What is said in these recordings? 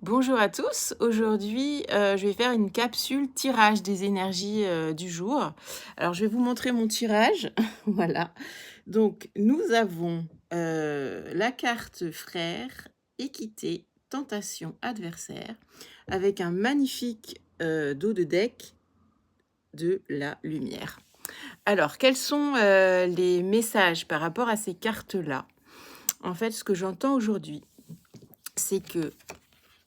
Bonjour à tous, aujourd'hui je vais faire une capsule tirage des énergies du jour. Alors je vais vous montrer mon tirage, voilà. Donc nous avons la carte frère, équité, tentation, adversaire, avec un magnifique dos de deck de la lumière. Alors quels sont les messages par rapport à ces cartes-là? En fait, ce que j'entends aujourd'hui, c'est que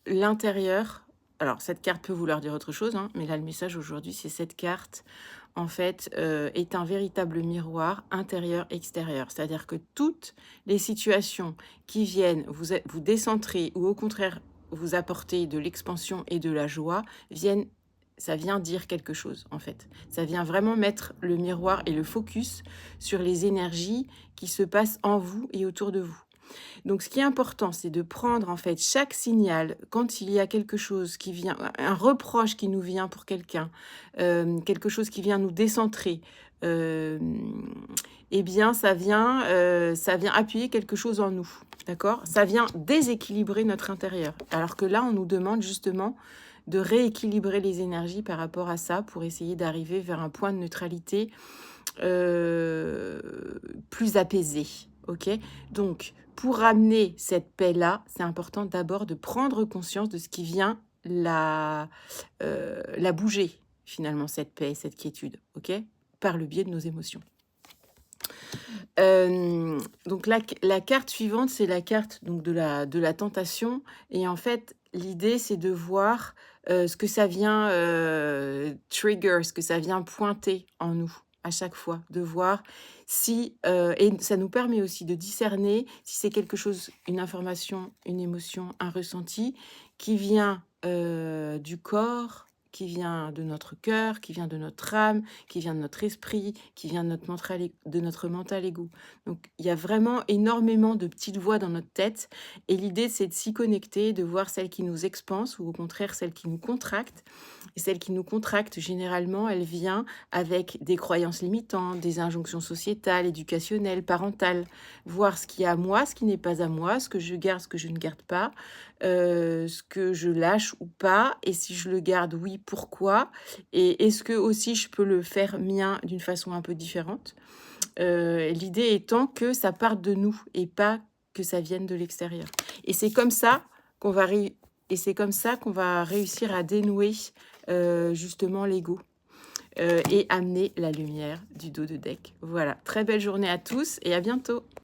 l'intérieur, alors cette carte peut vouloir dire autre chose, hein, mais là le message aujourd'hui, c'est cette carte, en fait, est un véritable miroir intérieur-extérieur. C'est-à-dire que toutes les situations qui viennent vous décentrer ou au contraire vous apporter de l'expansion et de la joie, ça vient dire quelque chose, en fait. Ça vient vraiment mettre le miroir et le focus sur les énergies qui se passent en vous et autour de vous. Donc ce qui est important, c'est de prendre en fait chaque signal quand il y a quelque chose qui vient, un reproche qui nous vient pour quelqu'un, quelque chose qui vient nous décentrer, et bien ça vient appuyer quelque chose en nous, d'accord? Ça vient déséquilibrer notre intérieur. Alors que là, on nous demande justement de rééquilibrer les énergies par rapport à ça pour essayer d'arriver vers un point de neutralité, plus apaisé, OK? Donc pour ramener cette paix-là, c'est important d'abord de prendre conscience de ce qui vient la bouger, finalement, cette paix, cette quiétude, OK? Par le biais de nos émotions. Donc la carte suivante, c'est la carte donc de la tentation et en fait, l'idée, c'est de voir, ce que ça vient, trigger, ce que ça vient pointer en nous, à chaque fois. De voir si, et ça nous permet aussi de discerner si c'est quelque chose, une information, une émotion, un ressenti qui vient, du corps, qui vient de notre cœur, qui vient de notre âme, qui vient de notre esprit, qui vient de notre mental ego. Donc il y a vraiment énormément de petites voix dans notre tête et l'idée, c'est de s'y connecter, de voir celle qui nous expanse ou au contraire celle qui nous contracte. Et celle qui nous contracte, généralement, elle vient avec des croyances limitantes, des injonctions sociétales, éducationnelles, parentales. Voir ce qui est à moi, ce qui n'est pas à moi, ce que je garde, ce que je ne garde pas, ce que je lâche ou pas et si je le garde, oui, pourquoi? Et est-ce que aussi je peux le faire mien d'une façon un peu différente? L'idée étant que ça parte de nous et pas que ça vienne de l'extérieur. Et c'est comme ça qu'on va réussir à dénouer, justement l'ego, et amener la lumière du dos de deck. Voilà, très belle journée à tous et à bientôt!